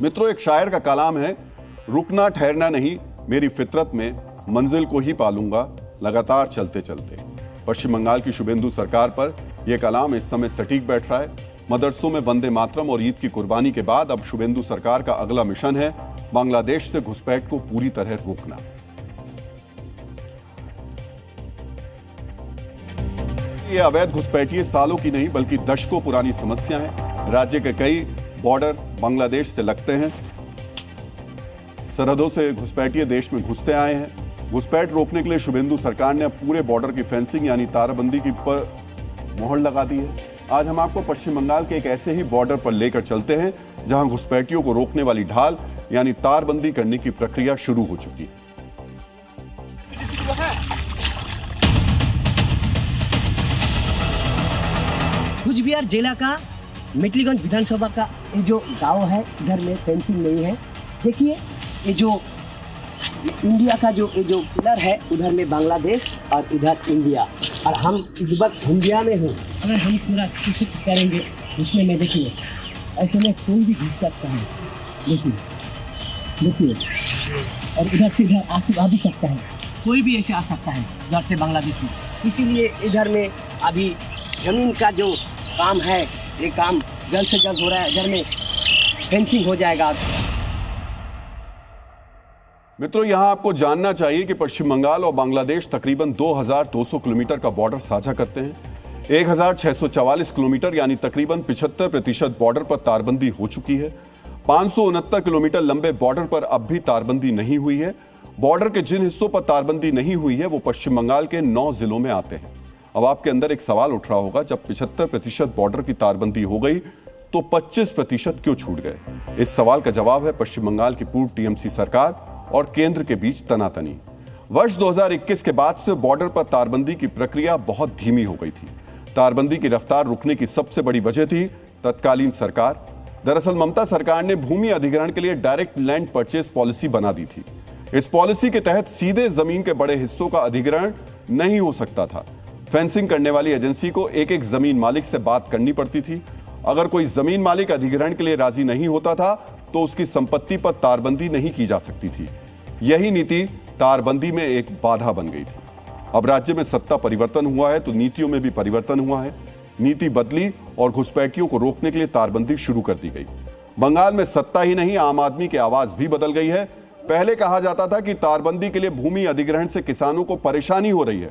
मित्रों, एक शायर का कलाम है, रुकना ठहरना नहीं मेरी फितरत में, मंजिल को ही पालूंगा लगातार चलते चलते। पश्चिम बंगाल की शुभेंदु सरकार पर यह कलाम इस समय सटीक बैठ रहा है। मदरसों में वंदे मातरम और ईद की कुर्बानी के बाद अब शुभेंदु सरकार का अगला मिशन है बांग्लादेश से घुसपैठ को पूरी तरह रोकना। ये अवैध घुसपैठिए सालों की नहीं बल्कि दशकों पुरानी समस्या है। राज्य के कई बॉर्डर बांग्लादेश से लगते हैं। सरहदों से घुसपैठिए देश में घुसते आए हैं। घुसपैठ रोकने के लिए शुभेंदु सरकार ने अब पूरे बॉर्डर की फेंसिंग यानी तारबंदी की पर मोहर लगा दी है। आज हम आपको पश्चिम बंगाल के एक ऐसे ही बॉर्डर पर लेकर चलते हैं जहां घुसपैठियों को रोकने वाली ढाल यानी तारबंदी करने की प्रक्रिया शुरू हो चुकी है। कुचबिहार जिला का मेटलीगंज विधानसभा का ये जो गांव है, इधर में फेंसिंग नहीं है। देखिए ये जो इंडिया का जो पिलर है, उधर में बांग्लादेश और इधर इंडिया, और हम इस वक्त इंडिया में हूँ। अगर हम पूरा कोशिश करेंगे उसमें में देखिए ऐसे में कोई भी घुस सकता है। देखिए और इधर से इधर आ भी सकता है, कोई भी ऐसे आ सकता है इधर से बांग्लादेशी। इसीलिए इधर में अभी जमीन का जो काम है, ये काम जल्द से जल्द हो रहा है। इधर में फेंसिंग हो जाएगा। मित्रों, यहां आपको जानना चाहिए कि पश्चिम बंगाल और बांग्लादेश तकरीबन 2200 किलोमीटर का बॉर्डर साझा करते हैं। 1644 किलोमीटर यानी तकरीबन 75% बॉर्डर पर तारबंदी हो चुकी है। 569 किलोमीटर लंबे बॉर्डर पर अब भी तारबंदी नहीं हुई है। बॉर्डर के जिन हिस्सों पर तारबंदी नहीं हुई है वो पश्चिम बंगाल के 9 जिलों में आते हैं। अब आपके अंदर एक सवाल उठ रहा होगा, जब 75% बॉर्डर की तारबंदी हो गई तो 25% क्यों छूट गए? इस सवाल का जवाब है पश्चिम बंगाल की पूर्व टीएमसी सरकार और केंद्र के बीच तनातनी। वर्ष 2021 के बाद से बॉर्डर पर तारबंदी की प्रक्रिया बहुत धीमी हो गई थी। तारबंदी की रफ्तार रुकने की सबसे बड़ी वजह थी तत्कालीन सरकार। दरअसल ममता सरकार ने भूमि अधिग्रहण के लिए डायरेक्ट लैंड परचेज पॉलिसी बना दी थी। इस पॉलिसी के तहत सीधे जमीन के बड़े हिस्सों का अधिग्रहण नहीं हो सकता था। फेंसिंग करने वाली एजेंसी को एक एक जमीन मालिक से बात करनी पड़ती थी। अगर कोई जमीन मालिक अधिग्रहण के लिए राजी नहीं होता था तो उसकी संपत्ति पर तारबंदी नहीं की जा सकती थी। यही नीति तारबंदी में एक बाधा बन गई थी। अब राज्य में सत्ता परिवर्तन हुआ है तो नीतियों में भी परिवर्तन हुआ है। नीति बदली और घुसपैठियों को रोकने के लिए तारबंदी शुरू कर दी गई। बंगाल में सत्ता ही नहीं, आम आदमी की आवाज भी बदल गई है। पहले कहा जाता था कि तारबंदी के लिए भूमि अधिग्रहण से किसानों को परेशानी हो रही है।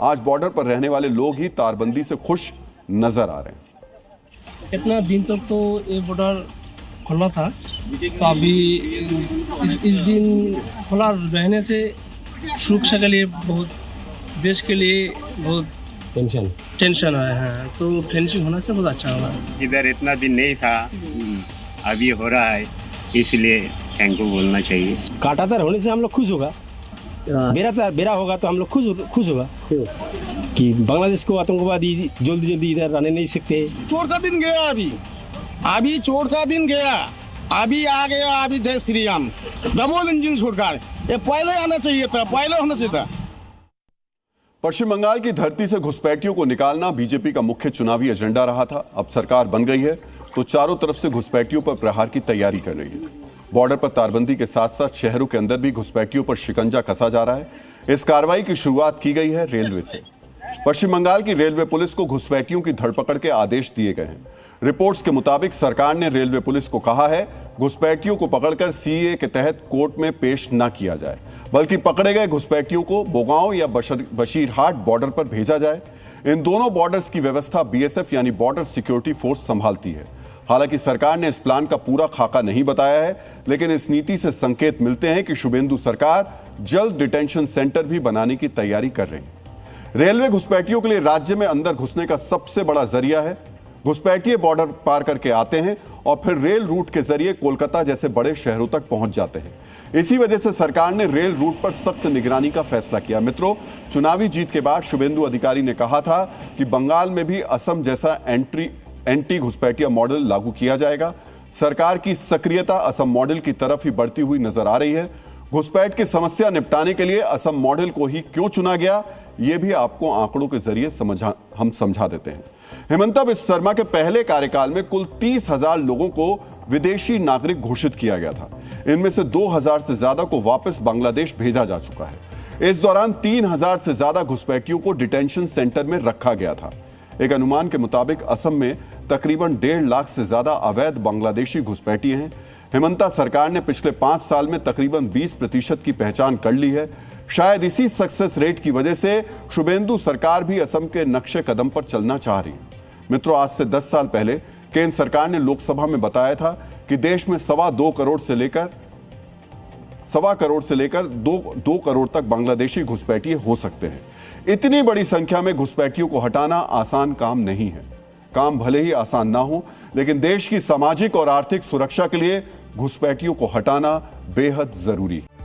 आज बॉर्डर पर रहने वाले लोग ही तारबंदी से खुश नजर आ रहे हैं। इतना दिन तक तो ये बॉर्डर खुला था, तो अभी इस दिन खुला रहने से सुरक्षा के लिए बहुत, देश के लिए बहुत टेंशन है। तो फेंसिंग होना से बहुत अच्छा होगा। इधर इतना दिन नहीं था, अभी हो रहा है, इसलिए थैंक यू बोलना चाहिए। कांटादार होने से हम लोग खुश होगा। बेरा होगा तो हम लोग खुश होगा कि बांग्लादेश को आतंकवादी जल्दी इधर रहने नहीं सकते। चोर का दिन गया, अभी चोर का दिन गया, अभी आ गया। अभी जय श्री राम, डबल इंजन सरकार, ये पहले आना चाहिए था, पहले होना चाहिए था। पश्चिम बंगाल की धरती से घुसपैठियों को निकालना बीजेपी का मुख्य चुनावी एजेंडा रहा था। अब सरकार बन गई है तो चारों तरफ से घुसपैठियों पर प्रहार की तैयारी कर रही है। बॉर्डर पर तारबंदी के साथ साथ शहरों के अंदर भी घुसपैठियों पर शिकंजा कसा जा रहा है। इस कार्रवाई की शुरुआत की गई है रेलवे से। पश्चिम बंगाल की रेलवे पुलिस को घुसपैठियों की धरपकड़ के आदेश दिए गए हैं। रिपोर्ट्स के मुताबिक सरकार ने रेलवे पुलिस को कहा है घुसपैठियों को पकड़कर सीए के तहत कोर्ट में पेश न किया जाए, बल्कि पकड़े गए घुसपैठियों को बोगांव या बशीरहाट बॉर्डर पर भेजा जाए। इन दोनों बॉर्डर्स की व्यवस्था बीएसएफ यानी बॉर्डर सिक्योरिटी फोर्स संभालती है। हालांकि सरकार ने इस प्लान का पूरा खाका नहीं बताया है, लेकिन इस नीति से संकेत मिलते हैं कि शुभेंदु सरकार जल्द डिटेंशन सेंटर भी बनाने की तैयारी कर रही है। रेलवे घुसपैठियों के लिए राज्य में अंदर घुसने का सबसे बड़ा जरिया है। घुसपैठिए बॉर्डर पार करके आते हैं और फिर रेल रूट के जरिए कोलकाता जैसे बड़े शहरों तक पहुंच जाते हैं। इसी वजह से सरकार ने रेल रूट पर सख्त निगरानी का फैसला किया। मित्रों, चुनावी जीत के बाद शुभेंदु अधिकारी ने कहा था कि बंगाल में भी असम जैसा एंटी घुसपैठिया मॉडल लागू किया जाएगा। सरकार की सक्रियता असम मॉडल की तरफ ही बढ़ती हुई नजर आ रही है। घुसपैठ की समस्या निपटाने के लिए असम मॉडल को ही क्यों चुना गया, यह भी आपको आंकड़ों के जरिए हम समझा देते हैं। हेमंता बिस्वा शर्मा के पहले कार्यकाल में कुल 30,000 लोगों को विदेशी नागरिक घोषित किया गया था। इनमें से 2000 से ज्यादा को वापस बांग्लादेश भेजा जा चुका है। इस दौरान 3000 से ज्यादा घुसपैठियों को डिटेंशन सेंटर में रखा गया था। एक अनुमान के मुताबिक असम में तकरीबन 1.5 लाख से ज्यादा अवैध बांग्लादेशी घुसपैठिए हैं। हेमंता सरकार ने पिछले 5 साल में तकरीबन 20% की पहचान कर ली है। शायद इसी सक्सेस रेट की वजह से शुभेंदु सरकार भी असम के नक्शे कदम पर चलना चाह रही है। मित्रों, आज से 10 साल पहले केंद्र सरकार ने लोकसभा में बताया था कि देश में 2.25 करोड़ से लेकर 2 करोड़ तक बांग्लादेशी घुसपैठिए हो सकते हैं। इतनी बड़ी संख्या में घुसपैठियों को हटाना आसान काम नहीं है। काम भले ही आसान ना हो, लेकिन देश की सामाजिक और आर्थिक सुरक्षा के लिए घुसपैठियों को हटाना बेहद जरूरी है।